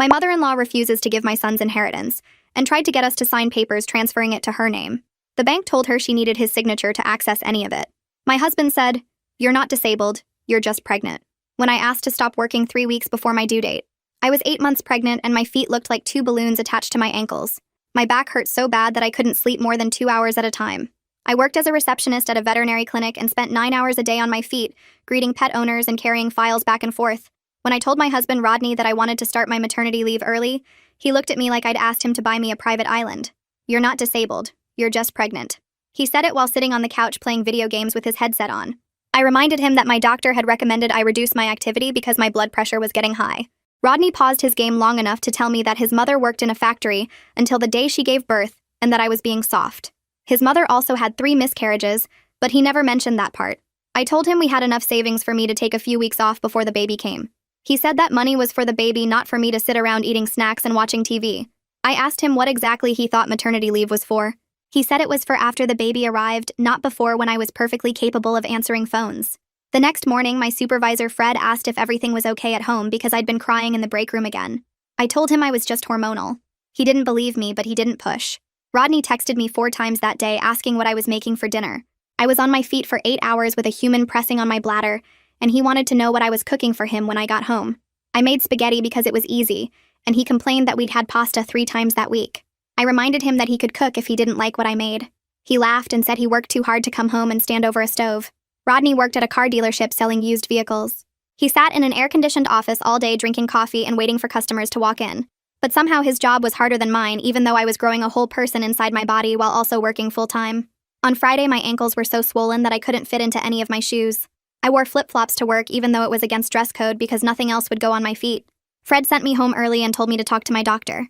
My mother-in-law refuses to give my son's inheritance and tried to get us to sign papers transferring it to her name. The bank told her she needed his signature to access any of it. My husband said, "You're not disabled, you're just pregnant," when I asked to stop working 3 weeks before my due date. I was 8 months pregnant and my feet looked like 2 balloons attached to my ankles. My back hurt so bad that I couldn't sleep more than 2 hours at a time. I worked as a receptionist at a veterinary clinic and spent 9 hours a day on my feet, greeting pet owners and carrying files back and forth. When I told my husband Rodney that I wanted to start my maternity leave early, he looked at me like I'd asked him to buy me a private island. "You're not disabled, you're just pregnant." He said it while sitting on the couch playing video games with his headset on. I reminded him that my doctor had recommended I reduce my activity because my blood pressure was getting high. Rodney paused his game long enough to tell me that his mother worked in a factory until the day she gave birth and that I was being soft. His mother also had 3 miscarriages, but he never mentioned that part. I told him we had enough savings for me to take a few weeks off before the baby came. He said that money was for the baby, not for me to sit around eating snacks and watching TV. I asked him what exactly he thought maternity leave was for. He said it was for after the baby arrived, not before, when I was perfectly capable of answering phones. The next morning, my supervisor Fred asked if everything was okay at home because I'd been crying in the break room again. I told him I was just hormonal. He didn't believe me, but he didn't push. Rodney texted me 4 times that day asking what I was making for dinner. I was on my feet for 8 hours with a human pressing on my bladder, and he wanted to know what I was cooking for him when I got home. I made spaghetti because it was easy, and he complained that we'd had pasta 3 times that week. I reminded him that he could cook if he didn't like what I made. He laughed and said he worked too hard to come home and stand over a stove. Rodney worked at a car dealership selling used vehicles. He sat in an air-conditioned office all day drinking coffee and waiting for customers to walk in. But somehow his job was harder than mine, even though I was growing a whole person inside my body while also working full-time. On Friday, my ankles were so swollen that I couldn't fit into any of my shoes. I wore flip-flops to work even though it was against dress code because nothing else would go on my feet. Fred sent me home early and told me to talk to my doctor.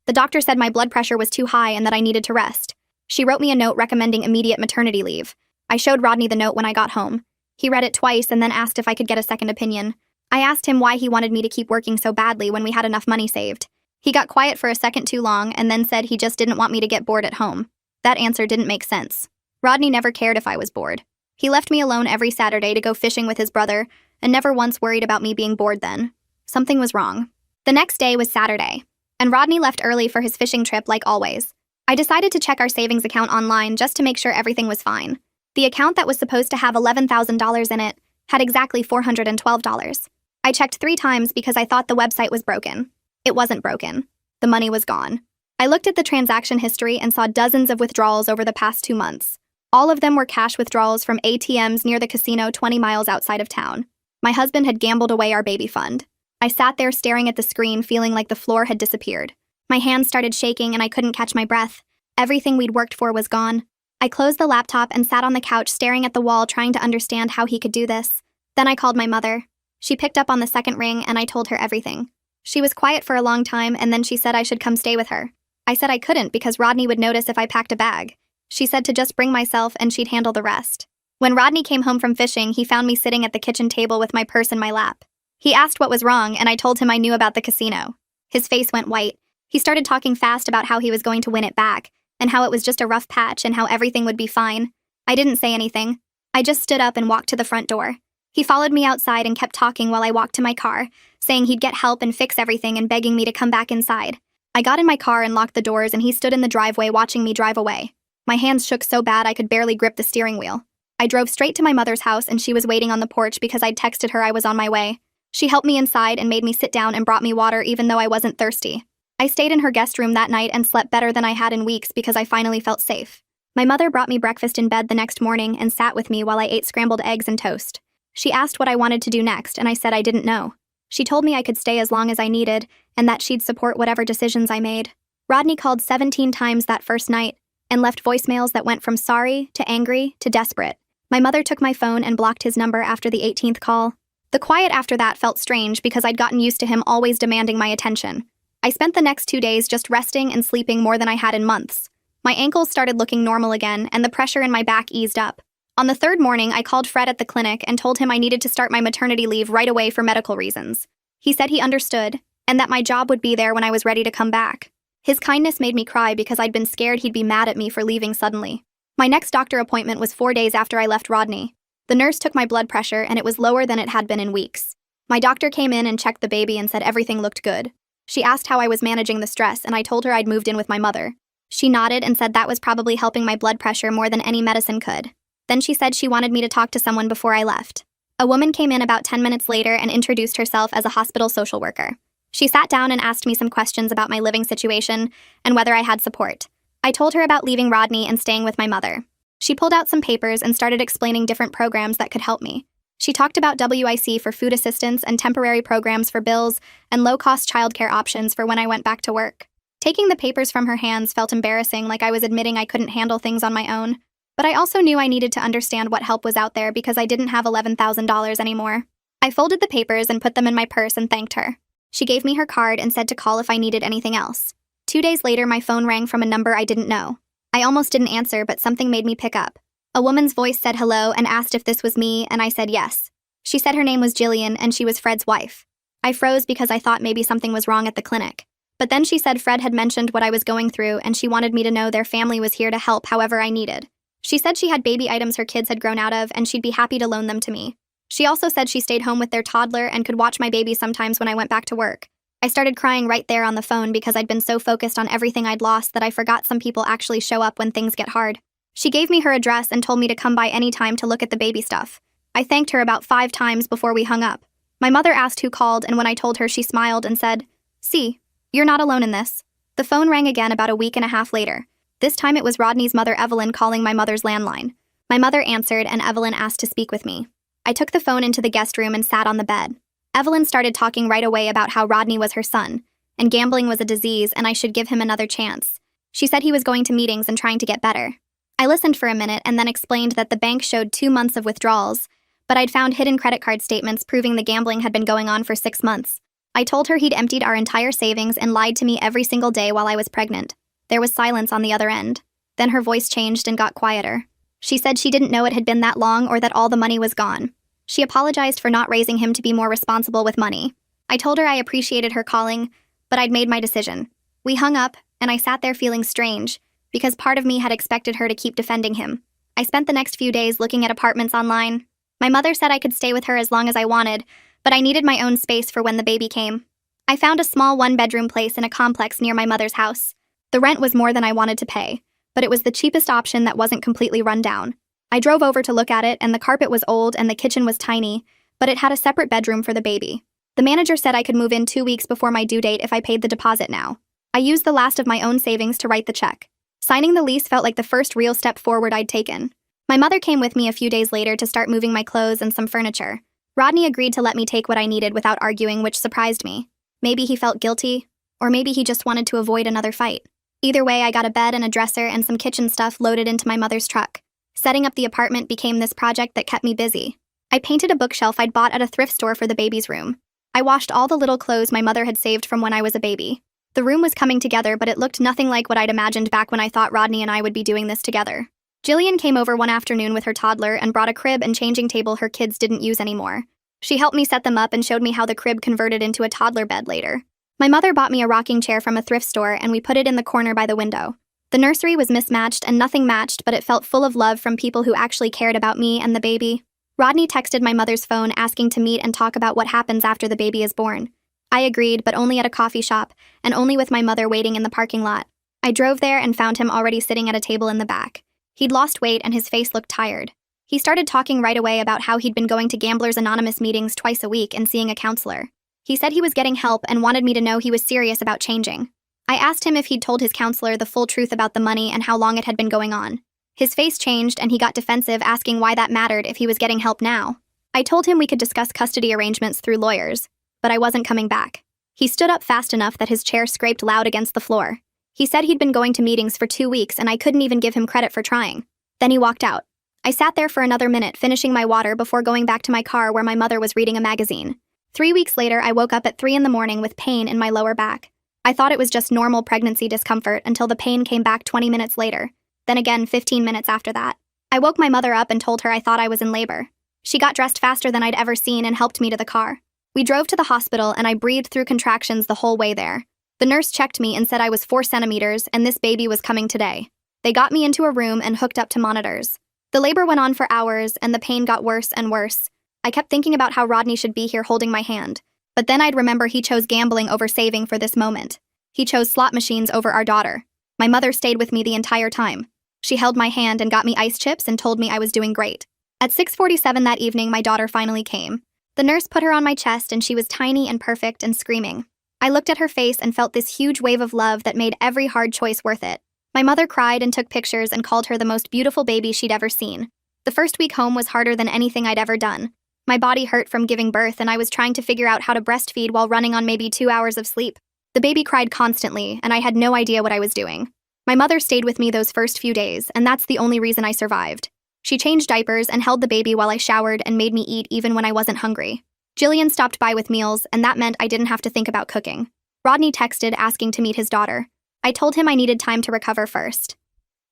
The doctor said my blood pressure was too high and that I needed to rest. She wrote me a note recommending immediate maternity leave. I showed Rodney the note when I got home. He read it twice and then asked if I could get a second opinion. I asked him why he wanted me to keep working so badly when we had enough money saved. He got quiet for a second too long and then said he just didn't want me to get bored at home. That answer didn't make sense. Rodney never cared if I was bored. He left me alone every Saturday to go fishing with his brother and never once worried about me being bored then. Something was wrong. The next day was Saturday, and Rodney left early for his fishing trip like always. I decided to check our savings account online just to make sure everything was fine. The account that was supposed to have $11,000 in it had exactly $412. I checked 3 times because I thought the website was broken. It wasn't broken. The money was gone. I looked at the transaction history and saw dozens of withdrawals over the past 2 months. All of them were cash withdrawals from ATMs near the casino 20 miles outside of town. My husband had gambled away our baby fund. I sat there staring at the screen, feeling like the floor had disappeared. My hands started shaking and I couldn't catch my breath. Everything we'd worked for was gone. I closed the laptop and sat on the couch staring at the wall, trying to understand how he could do this. Then I called my mother. She picked up on the second ring and I told her everything. She was quiet for a long time and then she said I should come stay with her. I said I couldn't because Rodney would notice if I packed a bag. She said to just bring myself and she'd handle the rest. When Rodney came home from fishing, he found me sitting at the kitchen table with my purse in my lap. He asked what was wrong and I told him I knew about the casino. His face went white. He started talking fast about how he was going to win it back and how it was just a rough patch and how everything would be fine. I didn't say anything. I just stood up and walked to the front door. He followed me outside and kept talking while I walked to my car, saying he'd get help and fix everything and begging me to come back inside. I got in my car and locked the doors and he stood in the driveway watching me drive away. My hands shook so bad I could barely grip the steering wheel. I drove straight to my mother's house and she was waiting on the porch because I'd texted her I was on my way. She helped me inside and made me sit down and brought me water even though I wasn't thirsty. I stayed in her guest room that night and slept better than I had in weeks because I finally felt safe. My mother brought me breakfast in bed the next morning and sat with me while I ate scrambled eggs and toast. She asked what I wanted to do next and I said I didn't know. She told me I could stay as long as I needed and that she'd support whatever decisions I made. Rodney called 17 times that first night and left voicemails that went from sorry to angry to desperate. My mother took my phone and blocked his number after the 18th call. The quiet after that felt strange because I'd gotten used to him always demanding my attention. I spent the next 2 days just resting and sleeping more than I had in months. My ankles started looking normal again and the pressure in my back eased up. On the 3rd morning, I called Fred at the clinic and told him I needed to start my maternity leave right away for medical reasons. He said he understood and that my job would be there when I was ready to come back. His kindness made me cry because I'd been scared he'd be mad at me for leaving suddenly. My next doctor appointment was 4 days after I left Rodney. The nurse took my blood pressure and it was lower than it had been in weeks. My doctor came in and checked the baby and said everything looked good. She asked how I was managing the stress, and I told her I'd moved in with my mother. She nodded and said that was probably helping my blood pressure more than any medicine could. Then she said she wanted me to talk to someone before I left. A woman came in about 10 minutes later and introduced herself as a hospital social worker. She sat down and asked me some questions about my living situation and whether I had support. I told her about leaving Rodney and staying with my mother. She pulled out some papers and started explaining different programs that could help me. She talked about WIC for food assistance and temporary programs for bills and low-cost childcare options for when I went back to work. Taking the papers from her hands felt embarrassing, like I was admitting I couldn't handle things on my own. But I also knew I needed to understand what help was out there because I didn't have $11,000 anymore. I folded the papers and put them in my purse and thanked her. She gave me her card and said to call if I needed anything else. 2 days later, my phone rang from a number I didn't know. I almost didn't answer, but something made me pick up. A woman's voice said hello and asked if this was me, and I said yes. She said her name was Jillian and she was Fred's wife. I froze because I thought maybe something was wrong at the clinic. But then she said Fred had mentioned what I was going through and she wanted me to know their family was here to help however I needed. She said she had baby items her kids had grown out of and she'd be happy to loan them to me. She also said she stayed home with their toddler and could watch my baby sometimes when I went back to work. I started crying right there on the phone because I'd been so focused on everything I'd lost that I forgot some people actually show up when things get hard. She gave me her address and told me to come by any time to look at the baby stuff. I thanked her about 5 times before we hung up. My mother asked who called, and when I told her, she smiled and said, "See, you're not alone in this." The phone rang again about a week and a half later. This time it was Rodney's mother Evelyn calling my mother's landline. My mother answered and Evelyn asked to speak with me. I took the phone into the guest room and sat on the bed. Evelyn started talking right away about how Rodney was her son, and gambling was a disease and I should give him another chance. She said he was going to meetings and trying to get better. I listened for a minute and then explained that the bank showed 2 months of withdrawals, but I'd found hidden credit card statements proving the gambling had been going on for 6 months. I told her he'd emptied our entire savings and lied to me every single day while I was pregnant. There was silence on the other end. Then her voice changed and got quieter. She said she didn't know it had been that long or that all the money was gone. She apologized for not raising him to be more responsible with money. I told her I appreciated her calling, but I'd made my decision. We hung up, and I sat there feeling strange, because part of me had expected her to keep defending him. I spent the next few days looking at apartments online. My mother said I could stay with her as long as I wanted, but I needed my own space for when the baby came. I found a small 1-bedroom place in a complex near my mother's house. The rent was more than I wanted to pay, but it was the cheapest option that wasn't completely run down. I drove over to look at it, and the carpet was old and the kitchen was tiny, but it had a separate bedroom for the baby. The manager said I could move in 2 weeks before my due date if I paid the deposit now. I used the last of my own savings to write the check. Signing the lease felt like the first real step forward I'd taken. My mother came with me a few days later to start moving my clothes and some furniture. Rodney agreed to let me take what I needed without arguing, which surprised me. Maybe he felt guilty, or maybe he just wanted to avoid another fight. Either way, I got a bed and a dresser and some kitchen stuff loaded into my mother's truck. Setting up the apartment became this project that kept me busy. I painted a bookshelf I'd bought at a thrift store for the baby's room. I washed all the little clothes my mother had saved from when I was a baby. The room was coming together, but it looked nothing like what I'd imagined back when I thought Rodney and I would be doing this together. Jillian came over one afternoon with her toddler and brought a crib and changing table her kids didn't use anymore. She helped me set them up and showed me how the crib converted into a toddler bed later. My mother bought me a rocking chair from a thrift store and we put it in the corner by the window. The nursery was mismatched and nothing matched, but it felt full of love from people who actually cared about me and the baby. Rodney texted my mother's phone asking to meet and talk about what happens after the baby is born. I agreed, but only at a coffee shop, and only with my mother waiting in the parking lot. I drove there and found him already sitting at a table in the back. He'd lost weight and his face looked tired. He started talking right away about how he'd been going to Gamblers Anonymous meetings twice a week and seeing a counselor. He said he was getting help and wanted me to know he was serious about changing. I asked him if he'd told his counselor the full truth about the money and how long it had been going on. His face changed and he got defensive, asking why that mattered if he was getting help now. I told him we could discuss custody arrangements through lawyers, but I wasn't coming back. He stood up fast enough that his chair scraped loud against the floor. He said he'd been going to meetings for 2 weeks and I couldn't even give him credit for trying. Then he walked out. I sat there for another minute finishing my water before going back to my car where my mother was reading a magazine. 3 weeks later, I woke up at 3 in the morning with pain in my lower back. I thought it was just normal pregnancy discomfort until the pain came back 20 minutes later, then again 15 minutes after that. I woke my mother up and told her I thought I was in labor. She got dressed faster than I'd ever seen and helped me to the car. We drove to the hospital and I breathed through contractions the whole way there. The nurse checked me and said I was 4 centimeters and this baby was coming today. They got me into a room and hooked up to monitors. The labor went on for hours and the pain got worse and worse. I kept thinking about how Rodney should be here holding my hand. But then I'd remember he chose gambling over saving for this moment. He chose slot machines over our daughter. My mother stayed with me the entire time. She held my hand and got me ice chips and told me I was doing great. At 6:47 that evening, my daughter finally came. The nurse put her on my chest and she was tiny and perfect and screaming. I looked at her face and felt this huge wave of love that made every hard choice worth it. My mother cried and took pictures and called her the most beautiful baby she'd ever seen. The first week home was harder than anything I'd ever done. My body hurt from giving birth and I was trying to figure out how to breastfeed while running on maybe 2 hours of sleep. The baby cried constantly and I had no idea what I was doing. My mother stayed with me those first few days, and that's the only reason I survived. She changed diapers and held the baby while I showered and made me eat even when I wasn't hungry. Jillian stopped by with meals, and that meant I didn't have to think about cooking. Rodney texted asking to meet his daughter. I told him I needed time to recover first.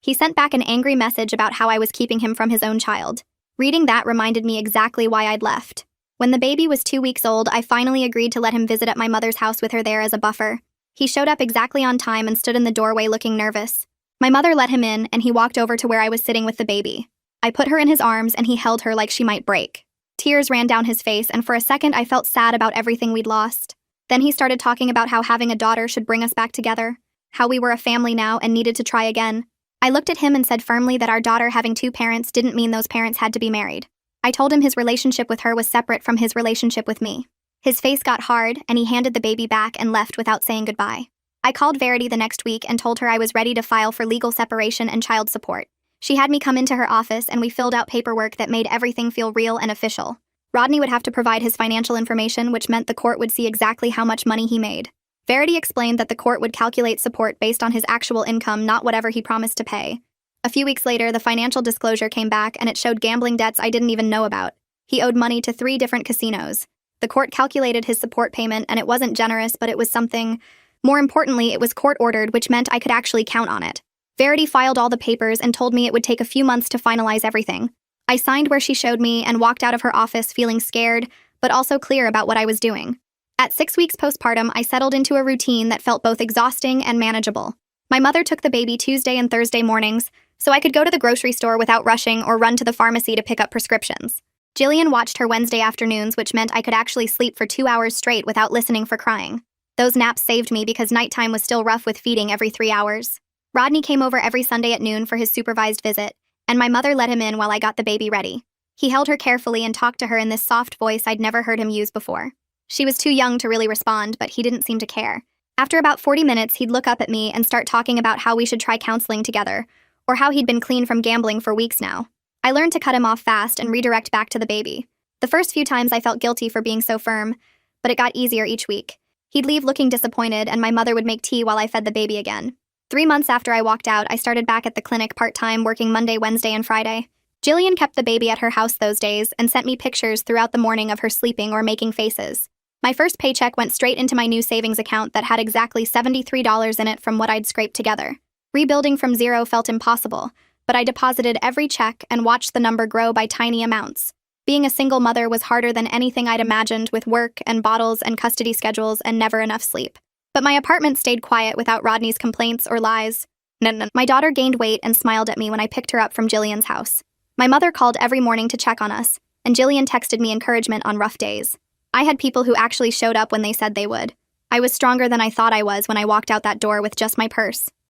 He sent back an angry message about how I was keeping him from his own child. Reading that reminded me exactly why I'd left. When the baby was 2 weeks old, I finally agreed to let him visit at my mother's house with her there as a buffer. He showed up exactly on time and stood in the doorway looking nervous. My mother let him in, and he walked over to where I was sitting with the baby. I put her in his arms, and he held her like she might break. Tears ran down his face, and for a second I felt sad about everything we'd lost. Then he started talking about how having a daughter should bring us back together, how we were a family now and needed to try again. I looked at him and said firmly that our daughter having 2 parents didn't mean those parents had to be married. I told him his relationship with her was separate from his relationship with me. His face got hard, and he handed the baby back and left without saying goodbye. I called Verity the next week and told her I was ready to file for legal separation and child support. She had me come into her office and we filled out paperwork that made everything feel real and official. Rodney would have to provide his financial information, which meant the court would see exactly how much money he made. Verity explained that the court would calculate support based on his actual income, not whatever he promised to pay. A few weeks later, the financial disclosure came back and it showed gambling debts I didn't even know about. He owed money to 3 different casinos. The court calculated his support payment and it wasn't generous, but it was something. More importantly, it was court-ordered, which meant I could actually count on it. Verity filed all the papers and told me it would take a few months to finalize everything. I signed where she showed me and walked out of her office feeling scared, but also clear about what I was doing. At 6 weeks postpartum, I settled into a routine that felt both exhausting and manageable. My mother took the baby Tuesday and Thursday mornings, so I could go to the grocery store without rushing or run to the pharmacy to pick up prescriptions. Jillian watched her Wednesday afternoons, which meant I could actually sleep for 2 hours straight without listening for crying. Those naps saved me because nighttime was still rough with feeding every 3 hours. Rodney came over every Sunday at noon for his supervised visit, and my mother let him in while I got the baby ready. He held her carefully and talked to her in this soft voice I'd never heard him use before. She was too young to really respond, but he didn't seem to care. After about 40 minutes, he'd look up at me and start talking about how we should try counseling together, or how he'd been clean from gambling for weeks now. I learned to cut him off fast and redirect back to the baby. The first few times I felt guilty for being so firm, but it got easier each week. He'd leave looking disappointed, and my mother would make tea while I fed the baby again. 3 months after I walked out, I started back at the clinic part-time, working Monday, Wednesday, and Friday. Jillian kept the baby at her house those days and sent me pictures throughout the morning of her sleeping or making faces. My first paycheck went straight into my new savings account that had exactly $73 in it from what I'd scraped together. Rebuilding from zero felt impossible, but I deposited every check and watched the number grow by tiny amounts. Being a single mother was harder than anything I'd imagined, with work and bottles and custody schedules and never enough sleep. But my apartment stayed quiet without Rodney's complaints or lies. My daughter gained weight and smiled at me when I picked her up from Jillian's house. My mother called every morning to check on us, and Jillian texted me encouragement on rough days. I had people who actually showed up when they said they would. I was stronger than I thought I was when I walked out that door with just my purse.